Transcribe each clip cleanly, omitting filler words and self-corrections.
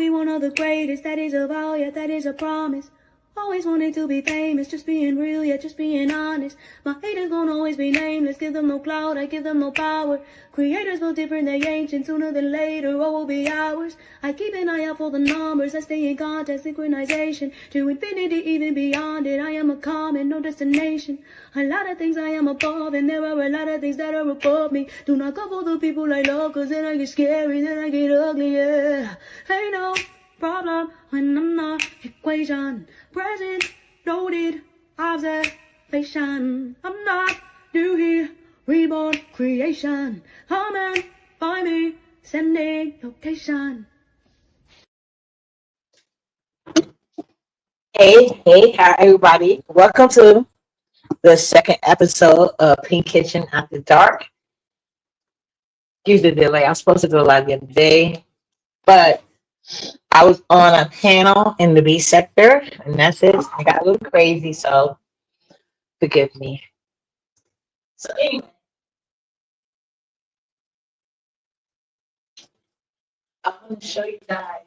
be one of the greatest. That is a vow, yeah, that is a promise. Always wanted to be famous, just being real, yeah, just being honest. My haters gon' always be nameless, give them no clout, I give them no power. Creators feel different, they ancient, sooner than later, what will be ours? I keep an eye out for the numbers, I stay in contact, synchronization. To infinity, even beyond it, I am a common, no destination. A lot of things I am above, and there are a lot of things that are above me. Do not go for the people I love, cause then I get scary, then I get ugly, yeah. Hey, no problem when I'm not equation. Present, noted, observation. I'm not new here, reborn creation. Come and find me, sending location. Hey, hi everybody. Welcome to the second episode of Pink Kitchen After Dark. Excuse the delay. I was supposed to do a live the other day, but I was on a panel in the B sector, and that's it. I got a little crazy, so forgive me. So anyway, I'm going to show you guys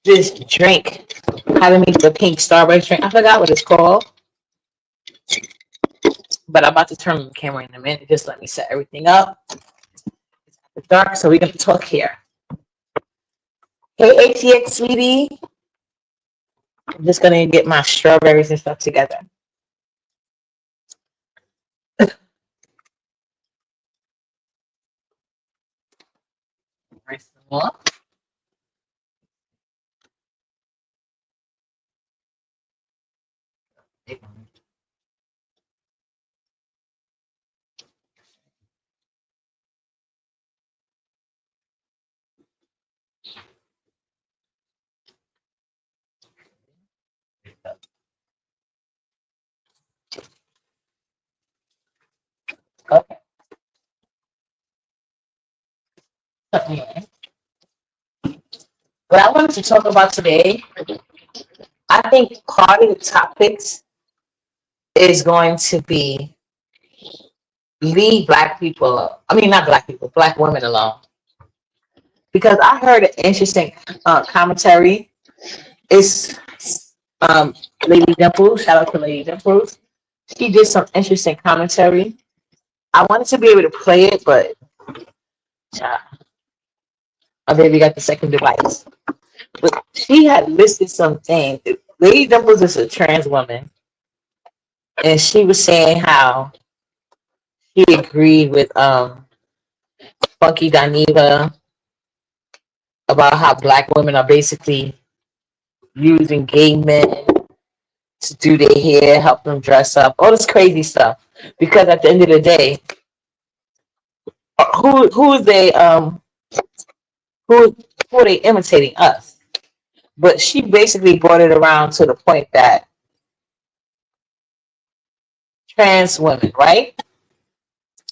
this drink. How to make the pink Starbucks drink. I forgot what it's called, but I'm about to turn the camera in a minute. Just let me set everything up. It's dark, so we're going to talk here. Hey, ATX sweetie. I'm just going to get my strawberries and stuff together. Rinse them off. Okay. What I wanted to talk about today, I think part of the topics is going to be leave black people, I mean, not black people, black women alone. Because I heard an interesting commentary. It's Lady Dimples. Shout out to Lady Dimples. She did some interesting commentary. I wanted to be able to play it, but my baby got the second device. But she had listed some things. Lady Dimples is a trans woman, and she was saying how she agreed with Funky Dineva about how black women are basically using gay men to do their hair, help them dress up, all this crazy stuff. Because at the end of the day, who is they who are they imitating us? But she basically brought it around to the point that trans women, right?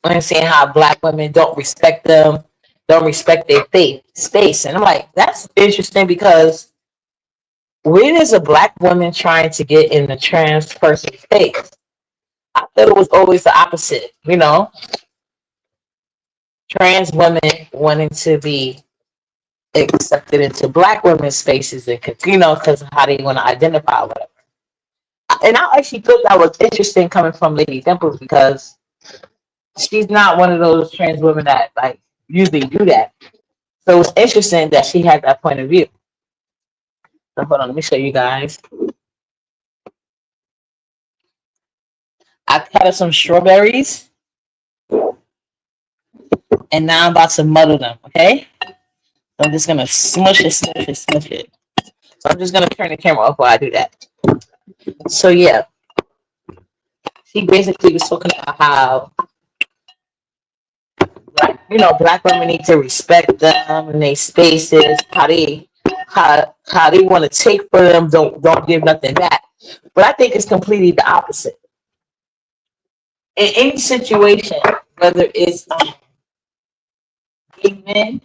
And saying how black women don't respect them, don't respect their faith space. And I'm like, that's interesting because when is a black woman trying to get in the trans person's face? I thought it was always the opposite, trans women wanting to be accepted into black women's spaces and because of how they want to identify or whatever. And I actually thought that was interesting coming from Lady Dimples because she's not one of those trans women that like usually do that. So it's interesting that she had that point of view. So hold on, let me show you guys. I cut up some strawberries and now I'm about to muddle them, okay? So I'm just gonna smush it. So I'm just gonna turn the camera off while I do that. So yeah, she basically was talking about how black women need to respect them and their spaces, how they want to take for them, don't give nothing back. But I think it's completely the opposite. In any situation, whether it's gay men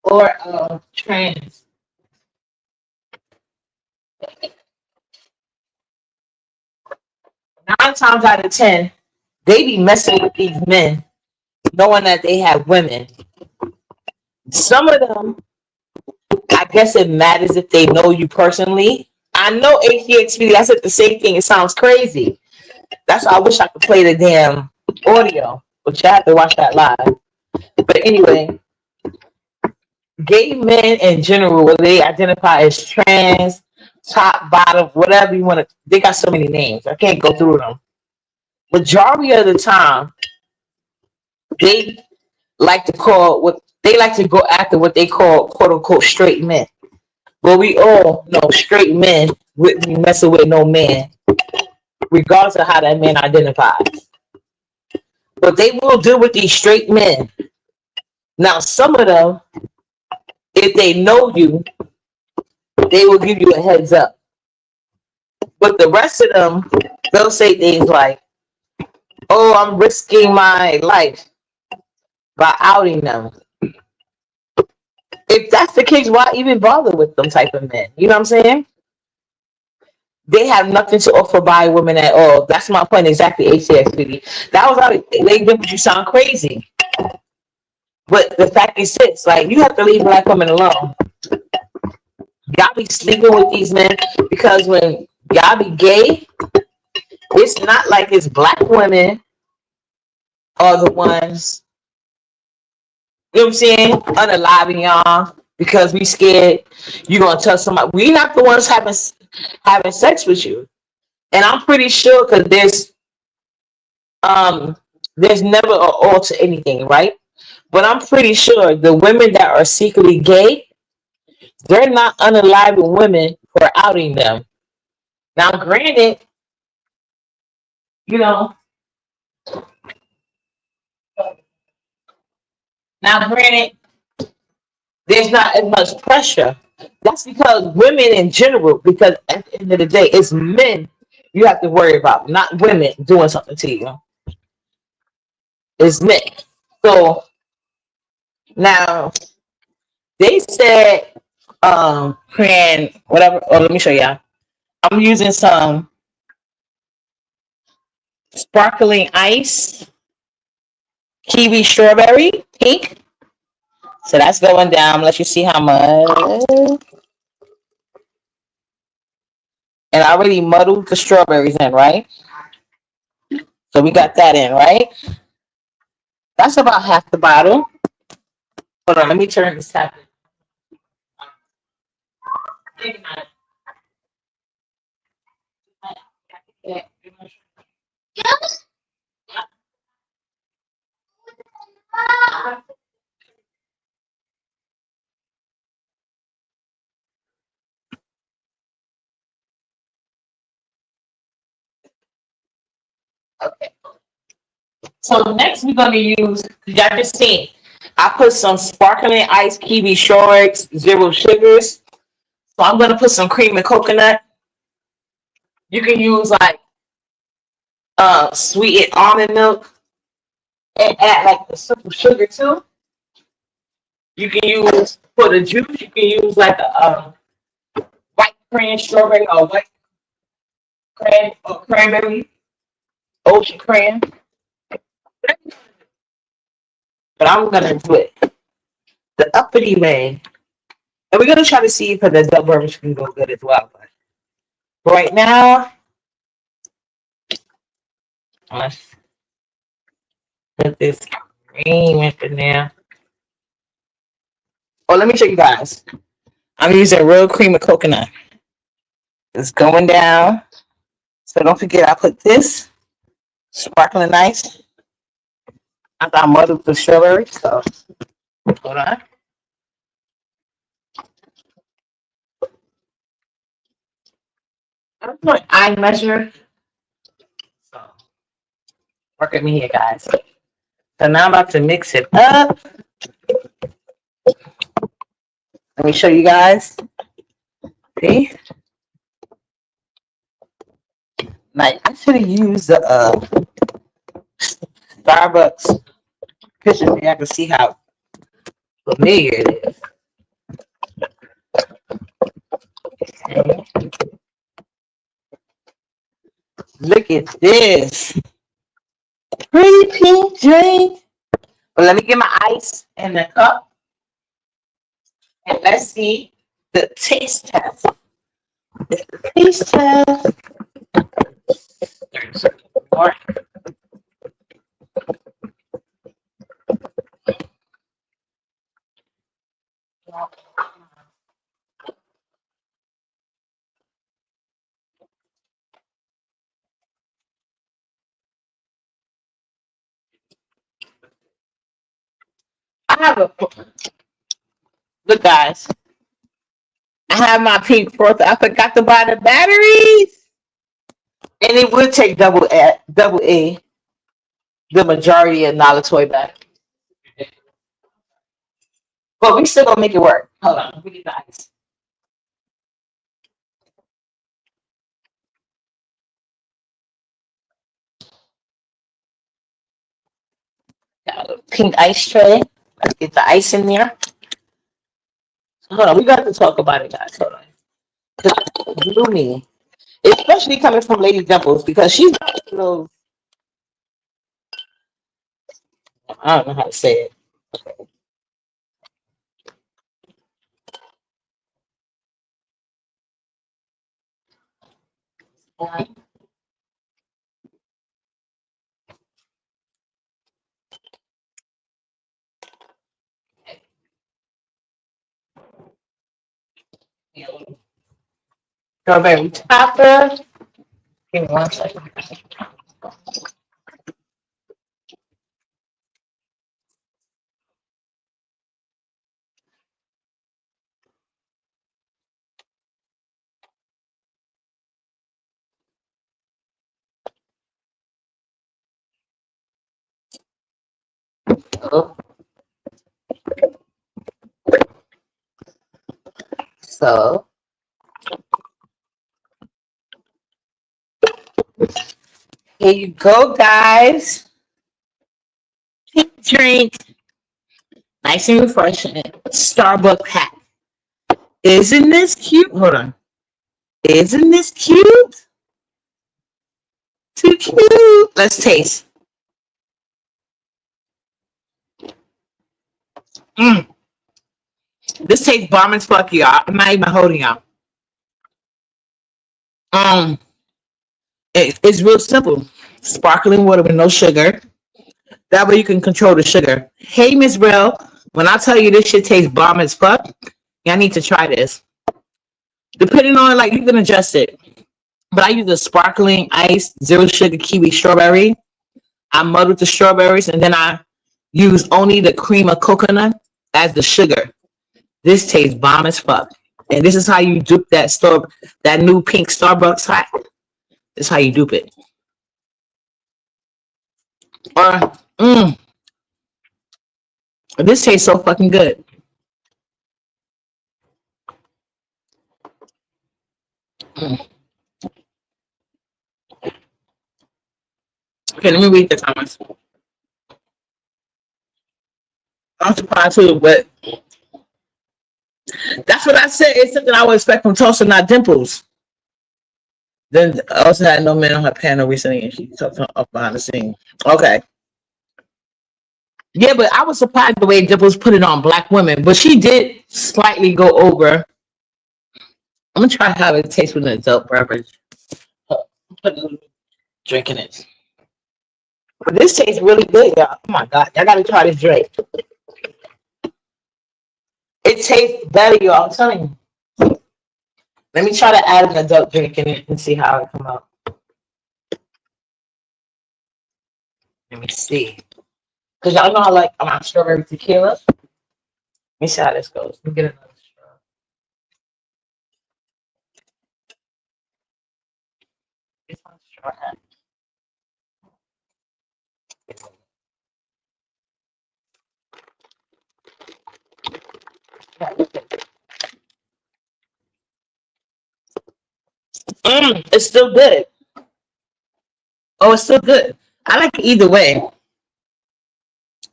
or trans, 9 times out of 10, they be messing with these men, knowing that they have women Some of them, I guess it matters if they know you personally. I know ATXP, I said the same thing. It sounds crazy. That's why I wish I could play the damn audio, but you have to watch that live. But anyway, gay men in general, whether they identify as trans, top, bottom, whatever you want to, they got so many names. I can't go through them. Majority of the time, they like to call what they like to go after what they call quote unquote straight men. But we all know straight men wouldn't be messing with no man, regardless of how that man identifies. But they will deal with these straight men. Now, some of them, if they know you, they will give you a heads up. But the rest of them, they'll say things like, oh, I'm risking my life by outing them. If that's the case, why even bother with them type of men? You know what I'm saying? They have nothing to offer by women at all. That's my point exactly, ACX50. That was how they did you sound crazy. But the fact is this, like, you have to leave black women alone. Y'all be sleeping with these men because when y'all be gay, it's not like it's black women are the ones, you know what I'm saying, unaliving y'all because we scared you gonna tell somebody. We not the ones having sex with you. And I'm pretty sure because there's never an all to anything, right? But I'm pretty sure the women that are secretly gay, they're not unaliving women for outing them. Now, granted, you know, there's not as much pressure. That's because women in general, because at the end of the day, it's men you have to worry about, not women doing something to you. It's men. So now they said, whatever. Oh, let me show y'all. I'm using some sparkling ice, kiwi strawberry, pink. So that's going down. Let you see how much. And I already muddled the strawberries in, right? So we got that in, right? That's about half the bottle. Hold on, let me turn this tap. Okay. So next we're gonna use, y'all just seen, I put some sparkling ice kiwi shorts, zero sugars. So I'm gonna put some cream and coconut. You can use like sweetened almond milk and add like the simple sugar too. You can use for the juice. You can use like a white cran strawberry or white cran or cranberry, ocean cran. But I'm gonna do it the uppity way, and we're gonna try to see if the double bourbon can go good as well. But right now, let's put this cream in there. Oh, let me show you guys. I'm using real cream of coconut. It's going down. So don't forget, I put this sparkling ice after I muddled the strawberry. So hold on. I'm doing eye measure. So work with me here, guys. So now I'm about to mix it up. Let me show you guys. See? Like, I should have used the Starbucks picture so I can see how familiar it is. Okay. Look at this. Pretty pink drink. But let me get my ice in the cup. And let's see the taste test. It's the taste test. Or I have a look, guys. I have my pink fourth. I forgot to buy the batteries, and it would take double A, the majority of Nala toy back. But we still gonna make it work. Hold on, we get the ice. Got a pink ice tray. Let's get the ice in there. Hold on, we got to talk about it, guys. Hold on. Blew me, especially coming from Lady Dimples because she's got those. I don't know how to say it. Strawberry topper. Give me 1 second. So here you go, guys. Pink drink, nice and refreshing. Starbucks pack. Isn't this cute? Hold on. Isn't this cute? Too cute. Let's taste. Mm. This tastes bomb as fuck, y'all. I'm not even holding y'all. It's real simple. Sparkling water with no sugar. That way you can control the sugar. Hey, Miss Brill, when I tell you this shit tastes bomb as fuck, y'all need to try this. Depending on, like, you can adjust it. But I use a sparkling ice, zero sugar kiwi strawberry. I muddle the strawberries and then I use only the cream of coconut as the sugar. This tastes bomb as fuck. And this is how you dupe that new pink Starbucks hack. This is how you dupe it. Or this tastes so fucking good. Okay, let me read the comments. I'm surprised too, but that's what I said. It's something I would expect from Toaster, not Dimples. Then I also had no man on her panel recently, and she talked up behind the scene. Okay. Yeah, but I was surprised the way Dimples put it on black women, but she did slightly go over. I'm gonna try how it tastes with an adult beverage. Put a little drink in it. But this tastes really good, y'all. Oh my god, I gotta try this drink. It tastes better, y'all. I'm telling you. Let me try to add an adult drink in it and see how it come out. Let me see. Cause y'all know I like strawberry tequila. Let me see how this goes. Let me get another straw. This one's straw. It's still good. Oh, it's still good. I like it either way.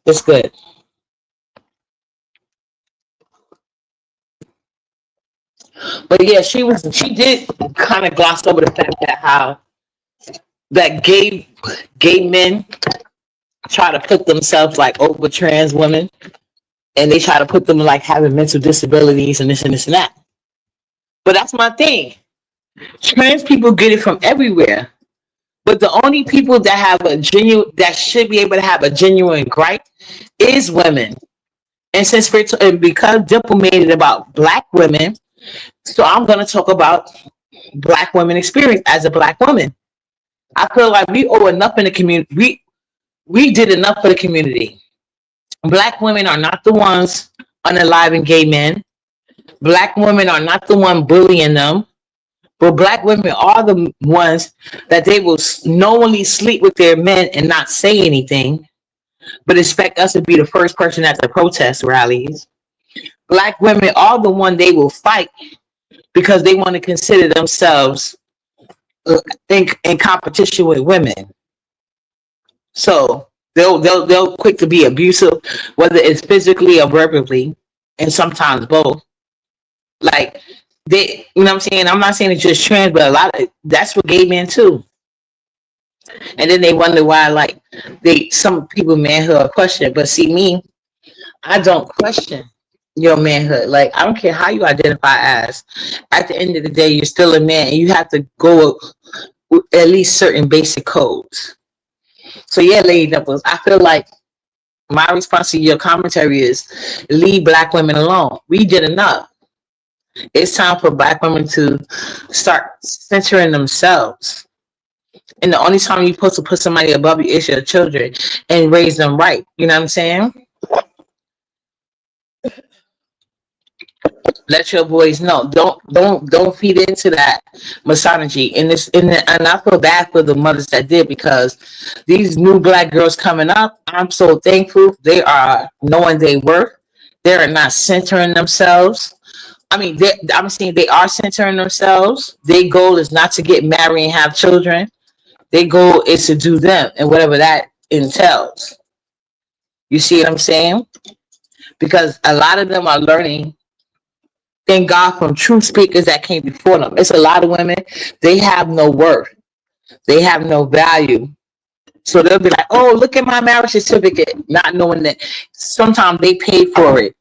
It's good. But yeah, she did kind of gloss over the fact that how that gay men try to put themselves like over trans women. and they try to put them like having mental disabilities and this and this and that. But that's my thing. Trans people get it from everywhere. But the only people that have a genuine, that should be able to have a genuine gripe is women. And since and because Dimple made it about black women, so I'm going to talk about black women experience as a black woman. I feel like we owe enough in the community. We did enough for the community. Black women are not the ones unaliving gay men. Black women are not the one bullying them. But black women are the ones that they will knowingly sleep with their men and not say anything, but expect us to be the first person at the protest rallies. Black women are the one they will fight because they want to consider themselves in competition with women. So they'll quick to be abusive, whether it's physically or verbally, and sometimes both. Like they, you know what I'm saying? I'm not saying it's just trans, but a lot of that's for gay men too. And then they wonder why, like, some people manhood are questioned. But see, me, I don't question your manhood. Like, I don't care how you identify as. At the end of the day, you're still a man, and you have to go with at least certain basic codes. So yeah, Lady Dimples, I feel like my response to your commentary is leave black women alone. We did enough. It's time for black women to start centering themselves. And the only time you're supposed to put somebody above you is your children and raise them right. You know what I'm saying? Let your boys know. Don't feed into that misogyny. And I feel bad for the mothers that did, because these new black girls coming up, I'm so thankful they are knowing their worth. They are not centering themselves. I mean, I'm saying they are centering themselves. Their goal is not to get married and have children. Their goal is to do them and whatever that entails. You see what I'm saying? Because a lot of them are learning, thank God, from true speakers that came before them. It's a lot of women, they have no worth. They have no value. So they'll be like, oh, look at my marriage certificate, not knowing that sometimes they paid for it.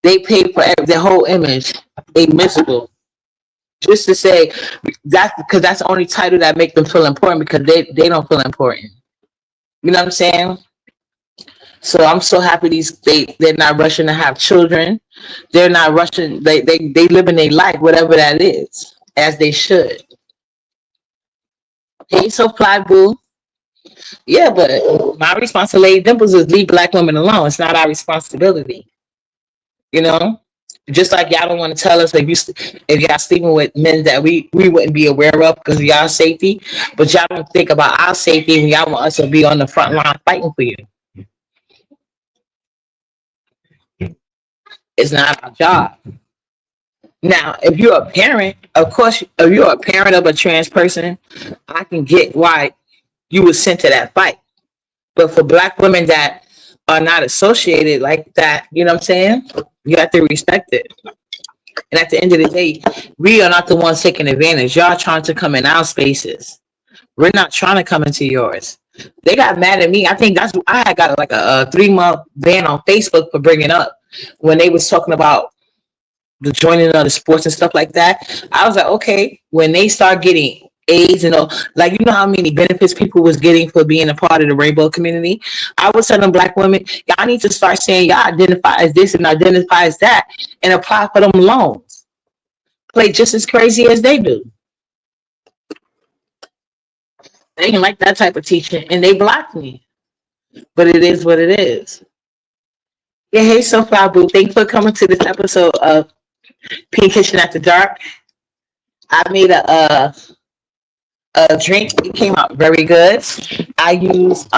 They paid for their whole image, a miserable. Just to say that's because that's the only title that make them feel important, because they don't feel important. You know what I'm saying? So I'm so happy they're not rushing to have children. They're not rushing. They live in their life, whatever that is, as they should. Hey, so fly boo. Yeah, but my response to Lady Dimples is leave black women alone. It's not our responsibility. You know, just like y'all don't want to tell us if y'all sleeping with men that we wouldn't be aware of because of y'all safety, but y'all don't think about our safety when y'all want us to be on the front line fighting for you. It's not our job. Now, if you're a parent, of course, if you're a parent of a trans person, I can get why you were sent to that fight. But for black women that are not associated like that, you know what I'm saying? You have to respect it. And at the end of the day, we are not the ones taking advantage. Y'all trying to come in our spaces. We're not trying to come into yours. They got mad at me. I think I had got like a 3-month ban on Facebook for bringing up when they was talking about the joining of the sports and stuff like that. I was like, okay, when they start getting AIDS and all, like, you know how many benefits people was getting for being a part of the rainbow community. I was telling black women, y'all need to start saying y'all identify as this and identify as that and apply for them loans. Play just as crazy as they do. They didn't like that type of teaching and they blocked me. But it is what it is. Yeah, hey, Sophia Boo. Thanks for coming to this episode of Pink Kitchen After Dark. I made a drink. It came out very good. I used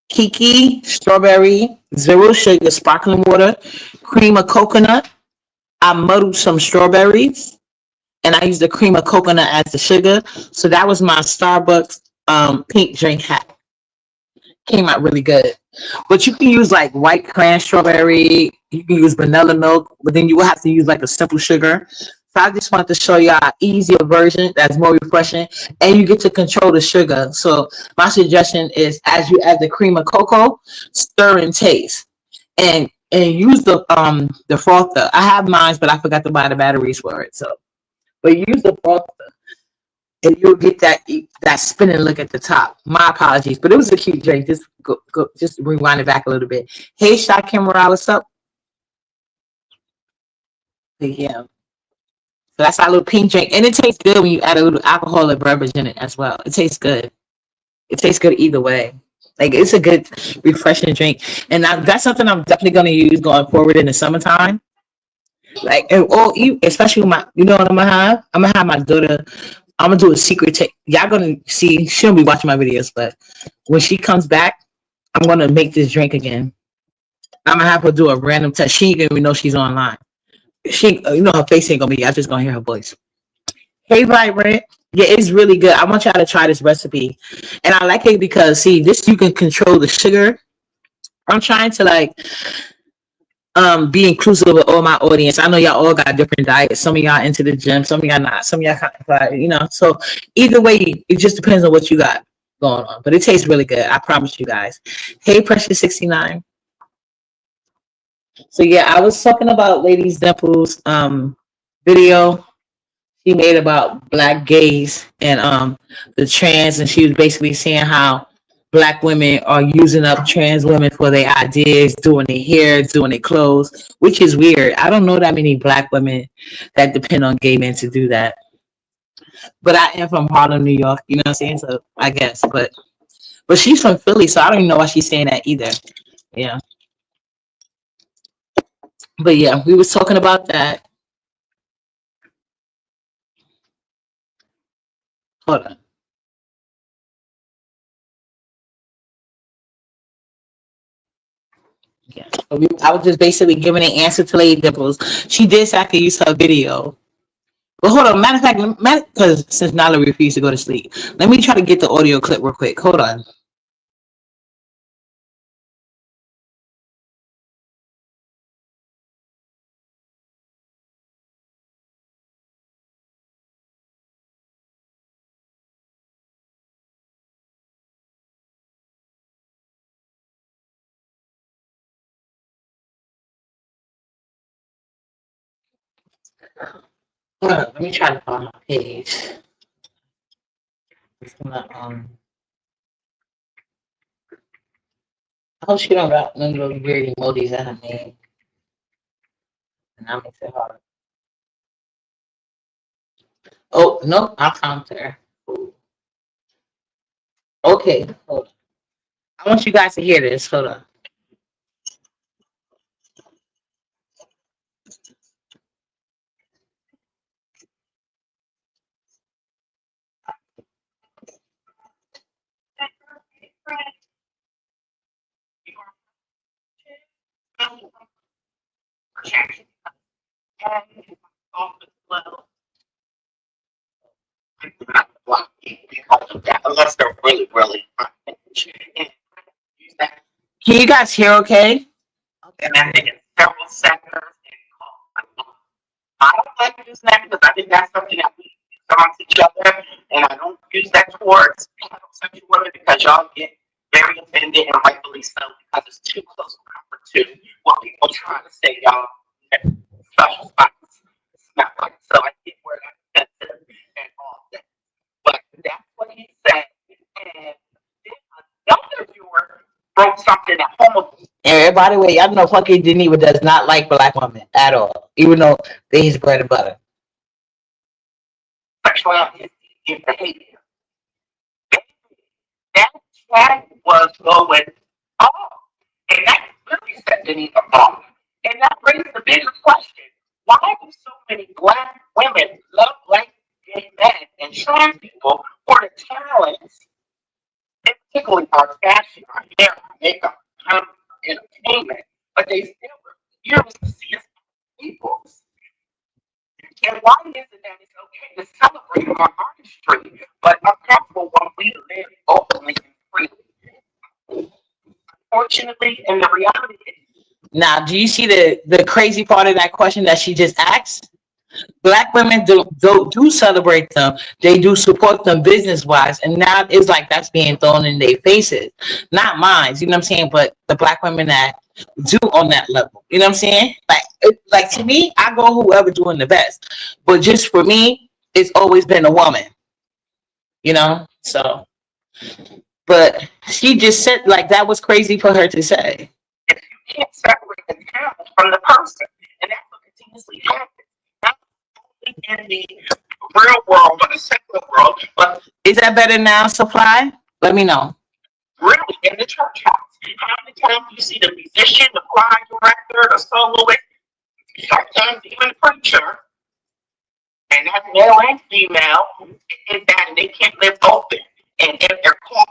Kiki strawberry, zero sugar, sparkling water, cream of coconut. I muddled some strawberries, and I used the cream of coconut as the sugar. So that was my Starbucks pink drink hack. Came out really good. But you can use like white cran strawberry. You can use vanilla milk, but then you will have to use like a simple sugar So I just wanted to show y'all an easier version that's more refreshing, and you get to control the sugar. So my suggestion is, as you add the cream of cocoa, stir and taste, and use the frother. I have mine, but I forgot to buy the batteries for it. So, but use the frother, and you'll get that spinning look at the top. My apologies, but it was a cute drink. Just rewind it back a little bit. Hey, Shakim Morales, what's up? Yeah. So that's our little pink drink, and it tastes good when you add a little alcoholic beverage in it as well. It tastes good. It tastes good either way. Like it's a good, refreshing drink, and that's something I'm definitely going to use going forward in the summertime. Like, especially with my, you know what I'm gonna have? I'm gonna have my daughter. I'm gonna do a secret take. Y'all gonna see. She'll be watching my videos, but when she comes back, I'm gonna make this drink again. I'm gonna have her do a random test. She ain't gonna even know she's online. Her face ain't gonna be. I'm just gonna hear her voice. Hey, Vibrant. Yeah, it's really good. I want y'all to try this recipe, and I like it because see, this you can control the sugar. I'm trying to be inclusive of all my audience. I know y'all all got different diets. Some of y'all into the gym, some of y'all not. Some of y'all, so either way, it just depends on what you got going on. But it tastes really good. I promise you guys. Hey, Precious 69. So yeah, I was talking about Ladies Dimples video she made about black gays and the trans, and she was basically saying how black women are using up trans women for their ideas, doing their hair, doing their clothes, which is weird. I don't know that many black women that depend on gay men to do that. But I am from Harlem, New York, you know what I'm saying? So I guess. But she's from Philly, so I don't even know why she's saying that either. Yeah. But yeah, we was talking about that. Hold on. Yeah. I was just basically giving an answer to Lady Dimples. She did say I could use her video. But hold on, matter of fact, because since Nala refused to go to sleep, let me try to get the audio clip real quick. Hold on. Hold on, let me try to find my page. It's gonna, I hope she don't got none of those weird emojis that I made. And that makes it hard. Oh, no, I found her. Okay, hold on. I want you guys to hear this. Hold on. Unless they're really, really hot. Can you guys hear okay? Okay. And I think it's several seconds. I don't like using that because I think that's something that we use amongst each other, and I don't use that towards heterosexual women because y'all get very offended, and rightfully so, because it's too close to what people trying to say, y'all. Special spots. Not like so. I get where that's sensitive and all that, but that's what he said, and another viewer wrote something at home. And by the way, y'all know Funky Geneva does not like black women at all, even though they his bread and butter. Sexuality is behavior. That track was going off, and that really set Geneva off. And that brings the bigger question: why do so many black women love black gay men and trans people for the talents, and particularly our fashion, our hair, our makeup, our entertainment, but they still refuse to see us as people? And why is it that it's okay to celebrate our artistry, but uncomfortable when we live openly and freely? Unfortunately, and the reality is. Now, do you see the crazy part of that question that she just asked? Black women do celebrate them. They do support them business wise, and now it's like that's being thrown in their faces, not mine. You know what I'm saying? But the black women that do on that level, you know what I'm saying? Like to me, I go whoever doing the best. But just for me, it's always been a woman, you know. So, but she just said like that was crazy for her to say. You can't separate the talent from the person, and that's what continuously happens. Not only in the real world, but the secular world, but Is that better now, Supply? Let me know. really in the church house. How many times do you see the musician, the choir director, the soloist, sometimes even the preacher, and that's male and female, is that they can't live open. And if they're caught,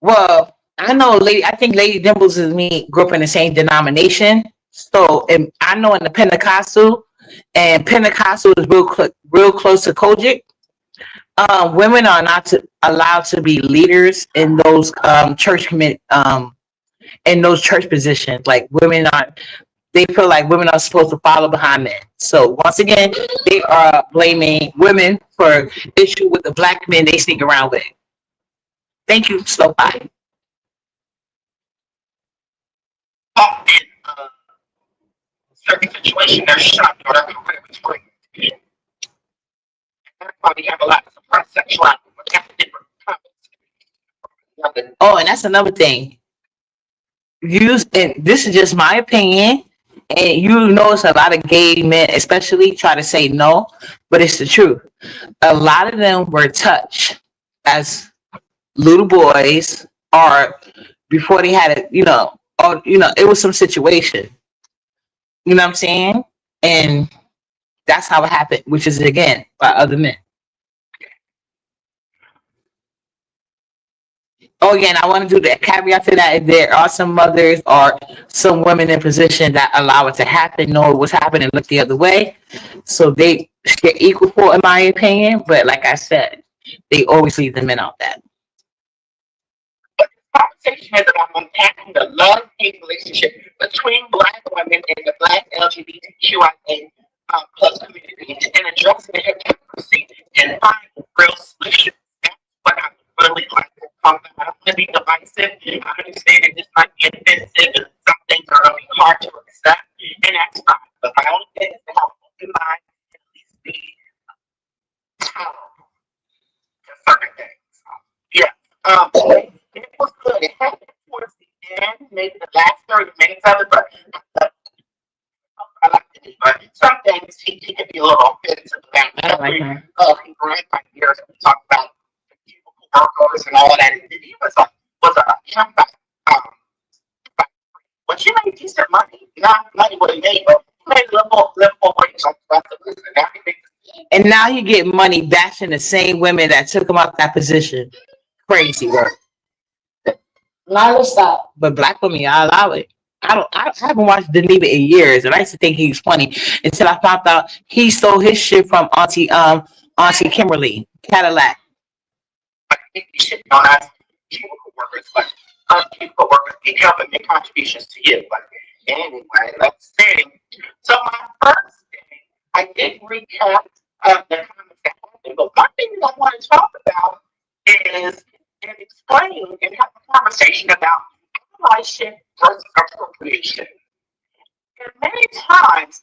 Well, I know Lady. I think Lady Dimples and me grew up in the same denomination. So, and I know in the Pentecostal, and Pentecostal is real close to Kojic. Women are not allowed to be leaders in those church commit in those church positions. Like women are, they feel like women are supposed to follow behind men. So once again, they are blaming women for issue with the black men they sneak around with. Thank you, Slow Pie. caught in a certain situation, they're shocked or they're free. That's why we have a lot of suppressed sexuality. But that's a different topic. Oh, and that's another thing. And this is just my opinion, and you notice a lot of gay men especially try to say no, but it's the truth. A lot of them were touched as little boys, or before they had it, or it was some situation, you know what I'm saying? And that's how it happened, which is again by other men. Oh, again, I want to do the caveat to that. If there are some mothers or some women in position that allow it to happen, know what's happening, look the other way, so they get equal for, in my opinion. But like I said, they always leave the men out that. But the conversation is about unpacking the love-hate relationship between black women and the black LGBTQIA plus community and addressing the hypocrisy and finding real solutions. That's what I really like to talk about. I don't want to be divisive. I understand that this might be offensive and some things are really hard to accept, and that's fine. But my only thing is to have an open mind and at least be tolerable to certain things. Yeah. It was good. It happened towards the end, maybe the last 30 minutes of it, but I like to do. But some things he could be a little offensive about. I don't like that. He ran by years and we talked about cubicle workers and all of that. And he was a but you made decent money. Not money what he made, but he made a little more wage on the rest of this. And now you get money bashing the same women that took him out that position. Crazy work. Now let's stop. But black women, I allow it. I haven't watched Deneva in years, and I used to think he was funny until I found out he stole his shit from Auntie Kimberly Cadillac. I think you should not ask cubicle workers, but cubicle workers can help and make contributions to you. But anyway, let's see. So my first thing, I did recap the comments that happened, but one thing that I want to talk about is and explain and have a conversation about allyship versus appropriation. And many times,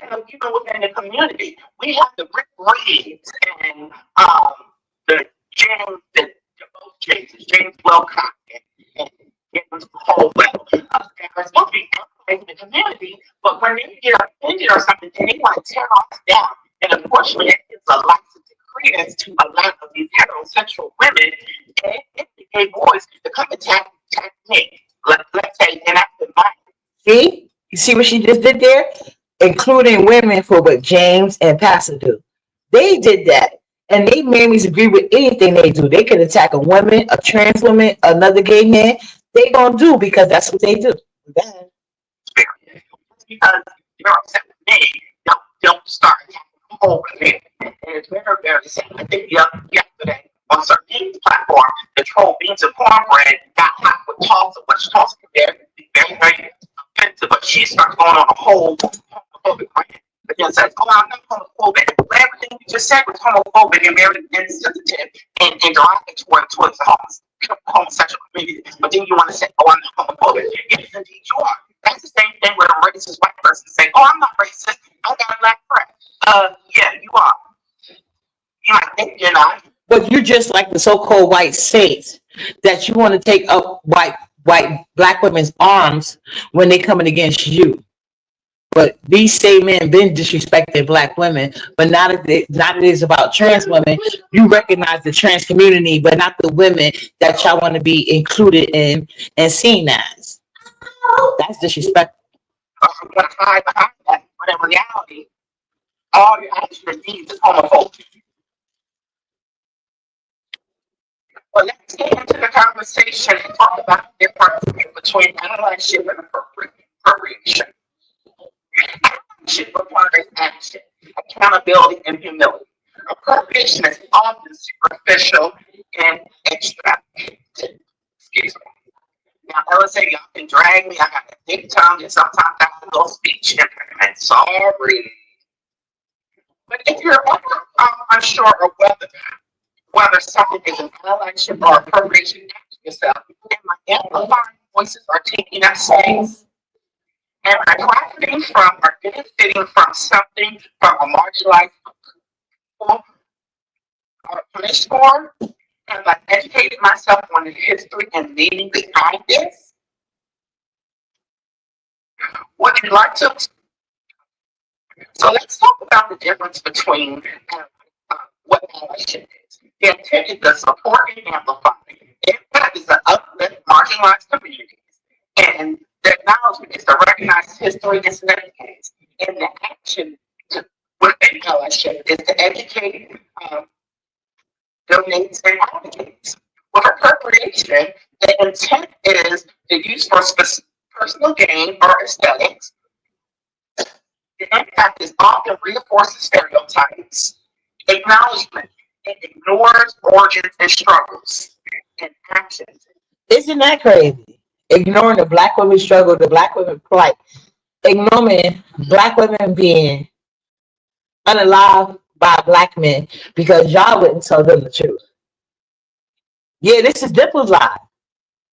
within the community, we have the Rick Reeds and the James Wilcox and James Colwell. They're supposed to be allies in the community, but when they get offended or something, they want to tear us down. And unfortunately, it gives a license to credence to a lot of these heterosexual women and the gay boys to come attack me. Let's say, and that's the mind. See? You see what she just did there? Including women for what James and Pastor do. They did that. And they mammies agree with anything they do. They can attack a woman, a trans woman, another gay man. They gonna do because that's what they do. Because you're upset with me, don't start attacking the whole community. And it's very, very sad. I think yesterday on certain news platform, the troll beans and cornbread got hot with Tulsa, which Tulsa can be very, very offensive, but she starts going on a whole homophobic rant. But and says, "Oh, I'm not homophobic." But everything you just said was homophobic and very insensitive and derogatory towards the homosexual community. But then you want to say, "Oh, I'm not homophobic." Yes, indeed, you are. That's the same thing with a racist white person saying, "Oh, I'm not racist. I got a black friend." Yeah, you are. You might think you're not. But you're just like the so-called white saints that you want to take up white black women's arms when they coming against you. But these same men been disrespecting black women. But now that it is about trans women, you recognize the trans community, but not the women that y'all want to be included in and seen as. That's disrespectful. Want to hide behind that, but in reality, all your actions needs is homophobia. Well, let's get into the conversation and talk about the difference between allyship and appropriation. Allyship requires action, accountability, and humility. Appropriation is often superficial and extravagant. Excuse me. Now, LSA, y'all can drag me. I got a thick tongue, and sometimes I have a little speech impediment. Sorry. But if you're ever unsure of whether something is an allyship or appropriation, ask yourself, am I amplifying voices or taking up space? Am I profiting from or benefiting from something from a marginalized people or punished for? Have I educated myself on the history and meaning behind this? Would you like to? So let's talk about the difference between what allyship is. The intent is to support and amplify. The impact is to uplift marginalized communities. And the acknowledgement is to recognize history and significance. And the action within allyship is to educate, donates, and advocates. With appropriation, the intent is to use for personal gain or aesthetics. The impact is often reinforces stereotypes. Acknowledgement, it ignores origins and struggles and actions. Isn't that crazy? Ignoring the black women's struggle, the black women's plight, ignoring black women being unalive by black men because y'all wouldn't tell them the truth. Yeah, this is Dimple's lie.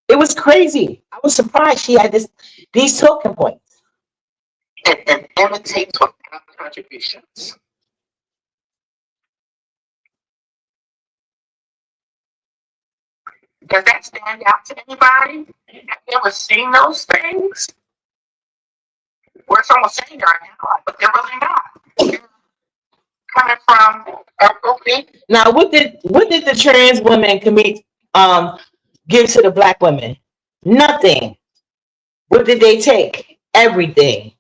It was crazy. I was surprised she had these talking points. And imitates without contributions. Does that stand out to anybody? Have you ever seen those things? Where someone's saying they're an ally, but they're really not. Coming from appropriate. Now, what did the trans women give to the black women? Nothing. What did they take? Everything.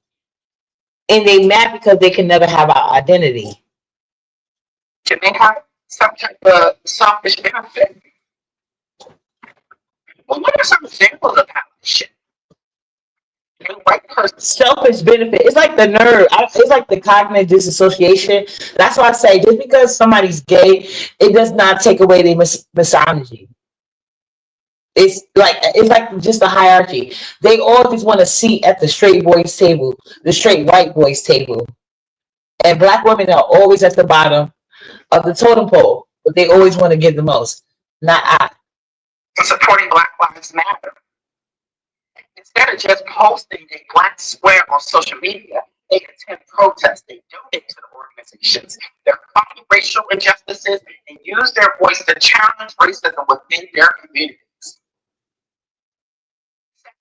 And they mad because they can never have our identity. Can they have some type of selfish benefit? Well, what are some examples of allyship? A white person. Selfish benefit. It's like the nerve. It's like the cognitive disassociation. That's why I say just because somebody's gay, it does not take away their misogyny. It's like just a hierarchy. They all just want a seat at the straight boys table, the straight white boys table, and black women are always at the bottom of the totem pole, but they always want to give the most. Not I. Supporting Black Lives Matter. Instead of just posting a black square on social media, they attend protests, they donate to the organizations, they're fighting racial injustices, and use their voice to challenge racism within their communities.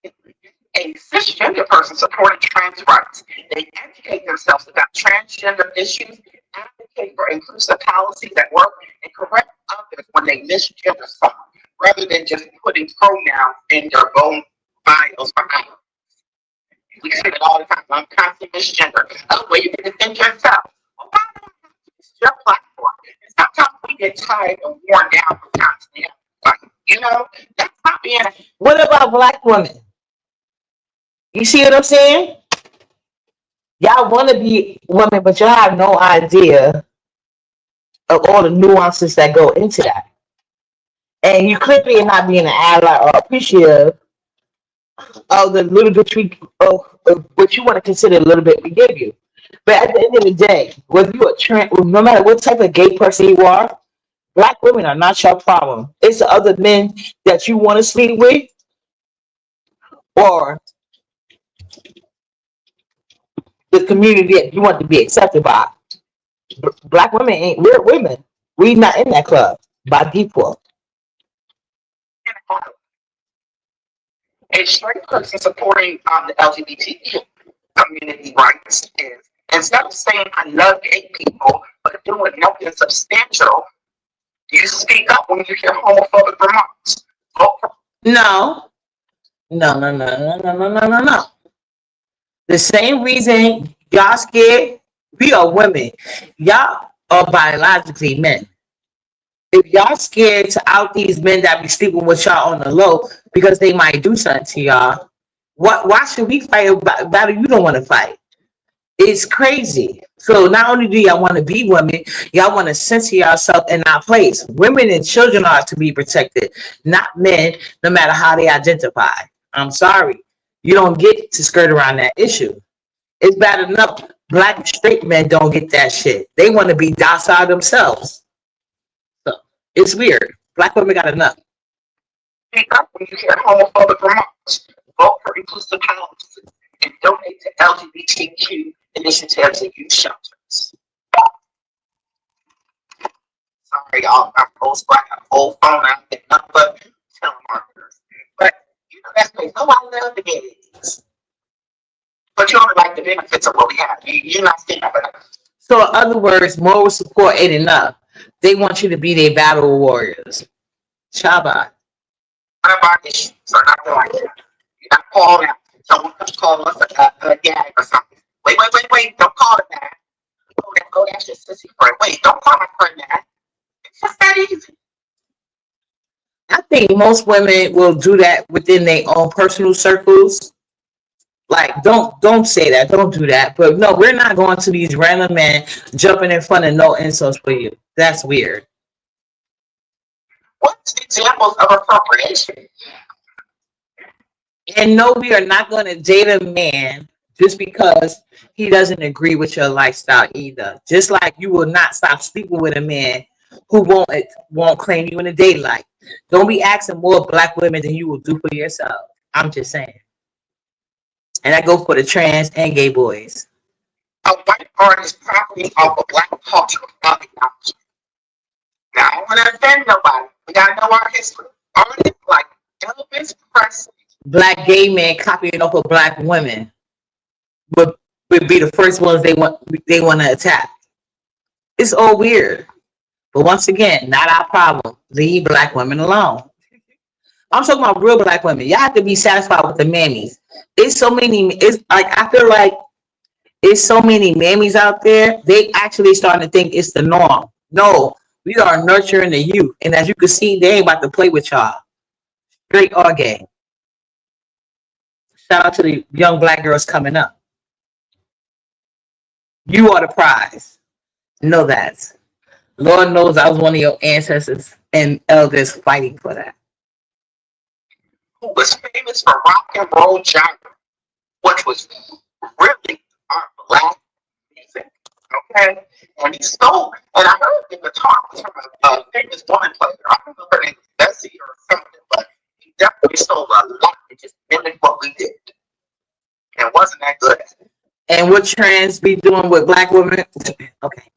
Secondly, a cisgender person supporting trans rights. They educate themselves about transgender issues, advocate for inclusive policies at work, and correct others when they misgender someone, rather than just putting pronouns in their own bios for hours. We see it all the time. I'm constantly misgender. Oh, well, you can defend yourself. Well, why not? It's your platform. And sometimes we get tired and worn down from constantly fighting. You know, that's not being. What about black women? You see what I'm saying? Y'all want to be women, but y'all have no idea of all the nuances that go into that. And you clearly are not being an ally or appreciative of the little bit of what you want to consider a little bit we gave you. But at the end of the day, whether you're a trans, no matter what type of gay person you are, black women are not your problem. It's the other men that you want to sleep with, or the community that you want to be accepted by. Black women ain't, we're women. We not in that club by default. A straight person supporting the LGBT community rights is, instead of saying I love gay people, but doing nothing substantial, you speak up when you hear homophobic remarks. No, no. The same reason y'all scared, we are women. Y'all are biologically men. If y'all scared to out these men that be sleeping with y'all on the low because they might do something to y'all, why should we fight a battle you don't want to fight? It's crazy. So not only do y'all want to be women, y'all want to censor yourself in our place. Women and children are to be protected, not men, no matter how they identify. I'm sorry. You don't get to skirt around that issue. It's bad enough black straight men don't get that shit. They want to be docile themselves. So it's weird. Black women got enough. Speak up when you hear homophobic remarks. Vote for inclusive policies and donate to LGBTQ initiatives and youth shelters. Sorry, y'all. I'm old school. I got an old phone. I get nothing but telemarketers. But you know that's because nobody loves the gays. But you only like the benefits of what we have. You're not seeing that. So in other words, moral support ain't enough. They want you to be their battle warriors. Shabbat. One of our issues are not like that. You're not calling out. Someone comes call us a gag or something. Wait. Don't call it that. Oh, that's your sissy friend. Wait, don't call my friend that. It's just that easy. I think most women will do that within their own personal circles. Like, don't say that. Don't do that. But no, we're not going to these random men jumping in front of no insults for you. That's weird. What's examples of appropriation? And no, we are not going to date a man just because he doesn't agree with your lifestyle either. Just like you will not stop sleeping with a man who won't claim you in the daylight. Don't be asking more black women than you will do for yourself. I'm just saying. And I go for the trans and gay boys. A white artist profiting off of black culture without acknowledgement. Now, I don't want to offend nobody. We got to know our history. Artists like Elvis Presley. Black gay men copying off of black women would be the first ones they want to attack. It's all weird. But once again, not our problem. Leave black women alone. I'm talking about real black women. Y'all have to be satisfied with the mammies. It's like I feel like it's so many mammies out there. They actually starting to think it's the norm. No, we are nurturing the youth, and as you can see, they ain't about to play with y'all, straight or gay. Shout out to the young black girls coming up. You are the prize. Know that. Lord knows I was one of your ancestors and elders fighting for that. Who was famous for rock and roll genre, which was really our black music. Okay? And he stole, and I heard the guitar was from a famous woman player. I don't know her name was Bessie or something, but he definitely stole a lot and just mimicked what we did. And wasn't that good. And what trans be doing with black women? Okay.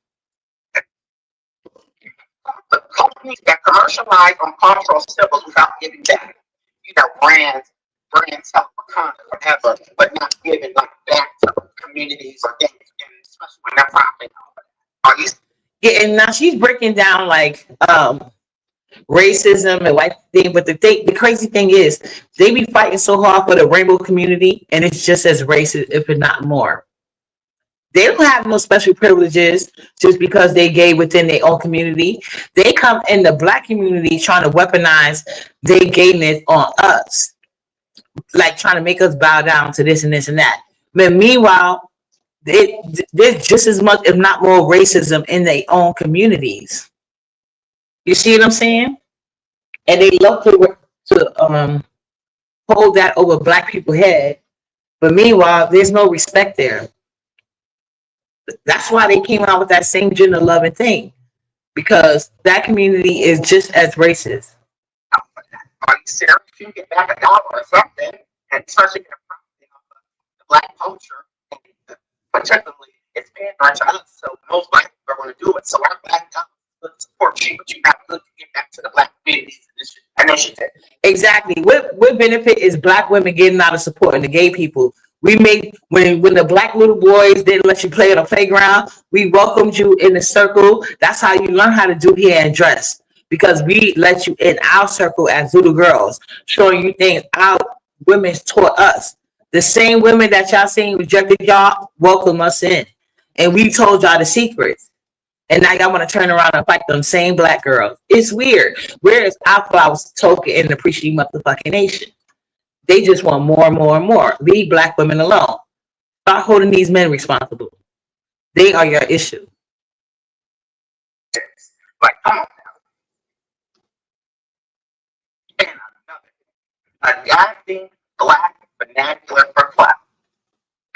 The companies that commercialize on cultural symbols without giving back. You know, brands help for forever, but not giving like back to communities or things, and especially when they're profiting. Are you? Yeah, and now she's breaking down like racism and white thing, but the crazy thing is they be fighting so hard for the rainbow community, and it's just as racist, if not more. They don't have no special privileges just because they gay within their own community. They come in the black community trying to weaponize their gayness on us, like trying to make us bow down to this and this and that. But meanwhile, there's just as much, if not more, racism in their own communities. You see what I'm saying? And they love to hold that over black people's head. But meanwhile, there's no respect there. That's why they came out with that same gender loving thing, because that community is just as racist. Are you serious? You get back $1 or something, and especially if you're the black culture, and particularly it's pandering to us, so most black people are going to do it. So our black dollars will support you, but you have to get back to the black communities initiative. Exactly. What benefit is black women getting out of supporting the gay people? We made when the black little boys didn't let you play on the playground, we welcomed you in the circle. That's how you learn how to do hair and dress. Because we let you in our circle as little girls, showing you things our women taught us. The same women that y'all seen rejected y'all welcome us in. And we told y'all the secrets. And now y'all want to turn around and fight them same black girls. It's weird. Where is our flowers token in the appreciating motherfucking nation? They just want more and more and more. Leave black women alone. Start holding these men responsible. They are your issue. Like, come on now. And another, adapting black vernacular for clout.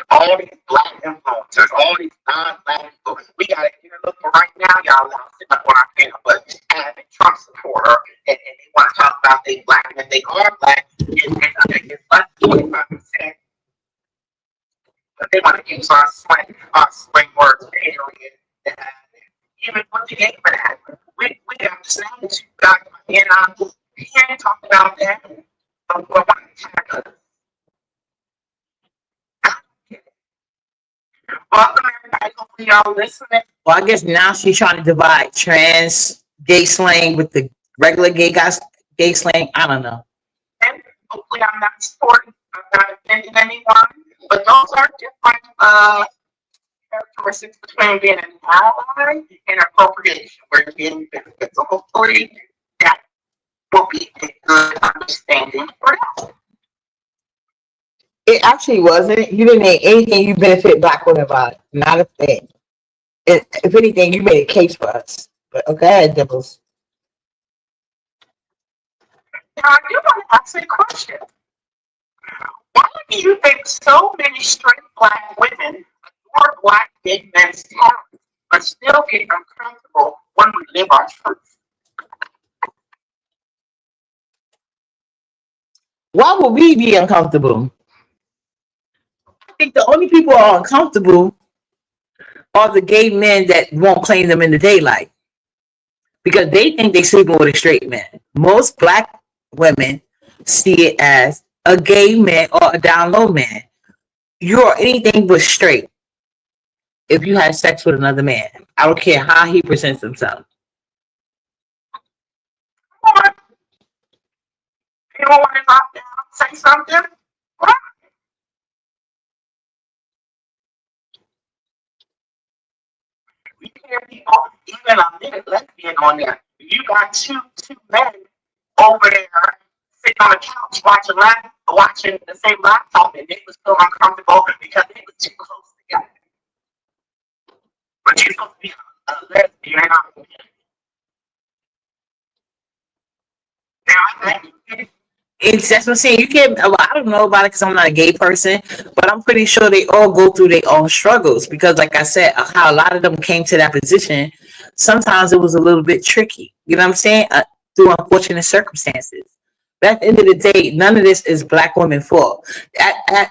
All these black influencers, all these non-black people. We got it here. Look, for right now, y'all now sitting up on our panel, but as a Trump supporter, and they want to talk about they black, and if they are black, it's like 25%. But they want to use our slang words, period. Even with the gay vernacular, we understand that you got, and we can't talk about that, but we want to attack us. Welcome everybody, hopefully y'all listening. Well, I guess now she's trying to divide trans gay slang with the regular gay guys gay slang. I don't know. And hopefully I'm not supporting, I'm not offending anyone, but those are different characteristics between being an ally and appropriation. We're getting benefits. So hopefully that will be a good understanding for us. It actually wasn't. You didn't name anything you benefit black women by. Not a thing. If anything, you made a case for us. But okay, Dimples. Now I do want to ask a question. Why do you think so many straight black women adore black big men's talent, but still get uncomfortable when we live our truth? Why would we be uncomfortable? I think the only people who are uncomfortable are the gay men that won't claim them in the daylight, because they think they're sleeping with a straight man. Most black women see it as a gay man or a down low man. You're anything but straight if you had sex with another man. I don't care how he presents himself. You don't want to knock down, say something? What? We can't be even a minute lesbian on there. You got two men over there sitting on the couch watching the same laptop, and they was still uncomfortable because they were too close together. But you're supposed to be a lesbian. Now, It's that's what I'm saying. You can't. Well, I don't know about it because I'm not a gay person, but I'm pretty sure they all go through their own struggles. Because, like I said, how a lot of them came to that position, sometimes it was a little bit tricky. You know what I'm saying? Through unfortunate circumstances. But at the end of the day, none of this is black women's fault. At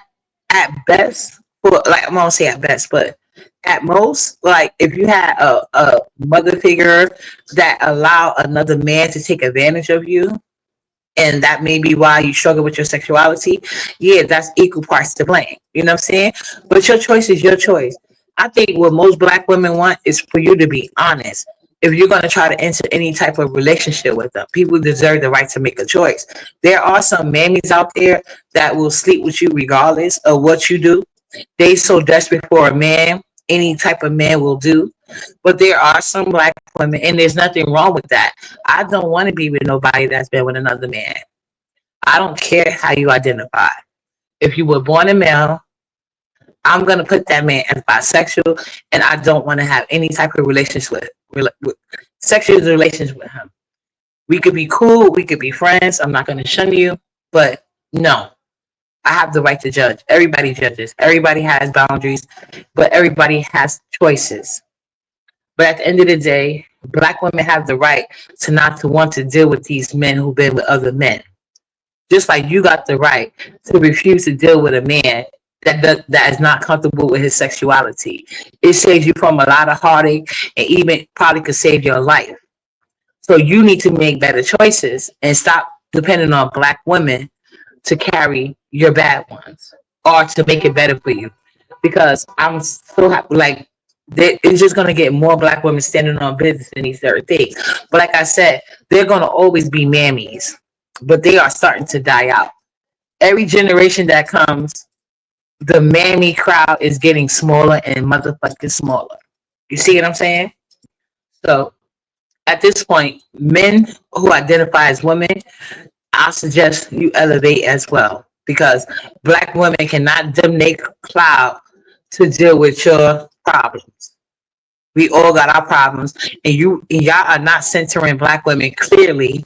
best, for like I'm gonna say at best, but at most, like if you had a mother figure that allow another man to take advantage of you, and that may be why you struggle with your sexuality, yeah, that's equal parts to blame. You know what I'm saying? But your choice is your choice. I think what most black women want is for you to be honest. If you're going to try to enter any type of relationship with them, people deserve the right to make a choice. There are some mammies out there that will sleep with you regardless of what you do. They so desperate for a man, any type of man will do. But there are some black women, and there's nothing wrong with that. I don't want to be with nobody that's been with another man. I don't care how you identify. If you were born a male, I'm going to put that man as bisexual, and I don't want to have any type of relationship with sexual relations with him. We could be cool, we could be friends. I'm not going to shun you, but no, I have the right to judge. Everybody judges. Everybody has boundaries, but everybody has choices. But at the end of the day, black women have the right to not to want to deal with these men who've been with other men. Just like you got the right to refuse to deal with a man that is not comfortable with his sexuality. It saves you from a lot of heartache and even probably could save your life. So you need to make better choices and stop depending on black women to carry your bad ones or to make it better for you. Because I'm so happy, like, it's just going to get more black women standing on business in these certain things. But like I said, they're going to always be mammies, but they are starting to die out. Every generation that comes, the mammy crowd is getting smaller and motherfucking smaller. You see what I'm saying? So at this point, men who identify as women, I suggest you elevate as well, because black women cannot donate cloud to deal with your problems. We all got our problems, and y'all are not centering black women clearly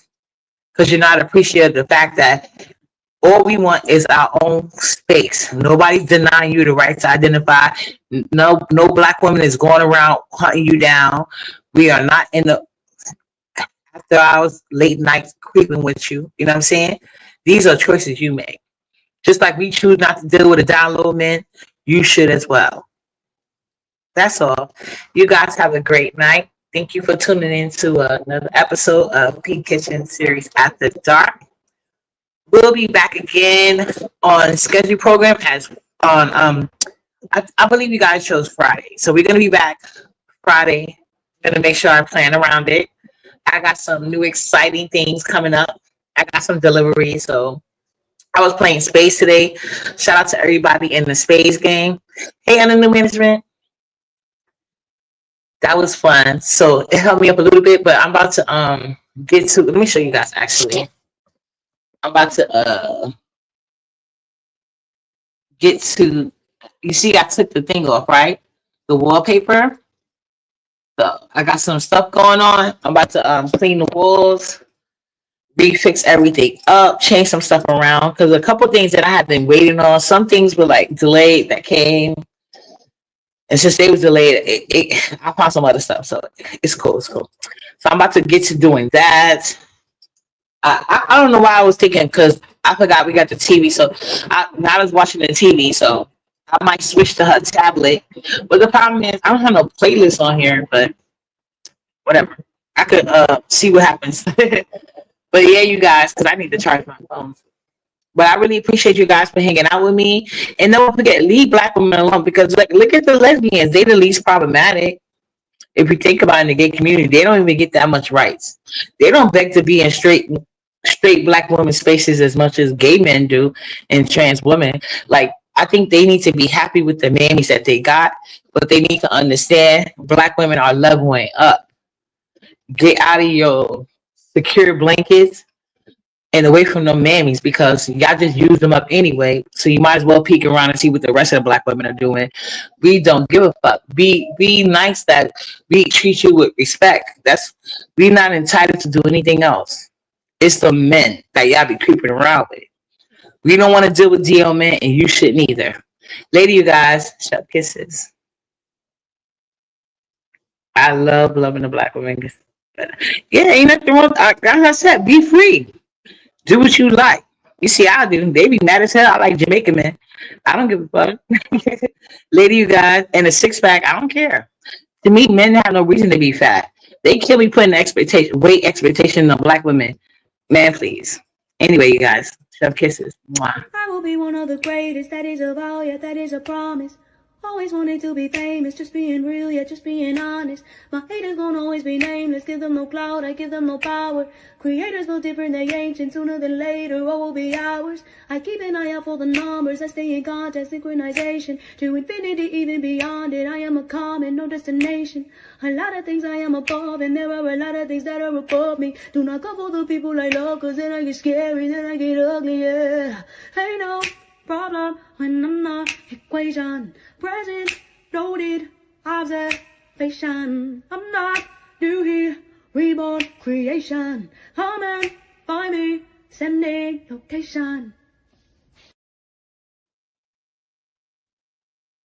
because you're not appreciating the fact that all we want is our own space. Nobody's denying you the right to identify. No black woman is going around hunting you down. We are not in the after hours, late nights creeping with you. You know what I'm saying? These are choices you make. Just like we choose not to deal with a down low man, you should as well. That's all. You guys have a great night. Thank you for tuning in to another episode of Pink Kitchen Series After Dark. We'll be back again on schedule program as on I believe you guys chose Friday. So we're gonna be back Friday. I'm gonna make sure I plan around it. I got some new exciting things coming up. I got some deliveries. So I was playing Space today. Shout out to everybody in the Space game. Hey, under new management. That was fun. So it helped me up a little bit, but I'm about to get to, let me show you guys actually. I'm about to get to, you see I took the thing off, right? The wallpaper. So I got some stuff going on. I'm about to clean the walls, refix everything up, change some stuff around, because a couple things that I had been waiting on, some things were like delayed that came. And since they was delayed, I found some other stuff. So it's cool. It's cool. So I'm about to get to doing that. I don't know why I was thinking, because I forgot we got the TV. So now I was watching the TV. So I might switch to her tablet. But the problem is I don't have no playlist on here. But whatever. I could see what happens. But yeah, you guys, because I need to charge my phone. But I really appreciate you guys for hanging out with me. And don't forget, leave black women alone, because like, look at the lesbians. They're the least problematic. If you think about it, in the gay community, they don't even get that much rights. They don't beg to be in straight black women's spaces as much as gay men do and trans women. Like, I think they need to be happy with the mammies that they got, but they need to understand black women are leveling up. Get out of your secure blankets and away from them mammies, because y'all just use them up anyway. So you might as well peek around and see what the rest of the black women are doing. We don't give a fuck. Be nice that we treat you with respect. We not entitled to do anything else. It's the men that y'all be creeping around with. We don't want to deal with DL men, and you shouldn't either. Later, you guys. Shut kisses. I love loving the black women. Yeah, ain't nothing wrong. Like I said, be free. Do what you like. You see, I do. They be mad as hell. I like Jamaican men. I don't give a fuck. Later, you guys, and a six pack, I don't care. To me, men have no reason to be fat. They kill me putting weight expectation on black women. Man, please. Anyway, you guys, shove kisses. Mwah. I will be one of the greatest, that is a vow, yeah, that is a promise. Always wanted to be famous, just being real, yeah, just being honest. My haters gon' always be nameless, give them no clout, I give them no power. Creators go different, they ancient, sooner than later, what will be ours? I keep an eye out for the numbers, I stay in contact, synchronization. To infinity, even beyond it, I am a common, no destination. A lot of things I am above, and there are a lot of things that are above me. Do not go for the people I love, cause then I get scary, then I get ugly, yeah. Ain't no problem when I'm not equation. Present, loaded, observation. I'm not new here, reborn creation. Come and find me, sending location.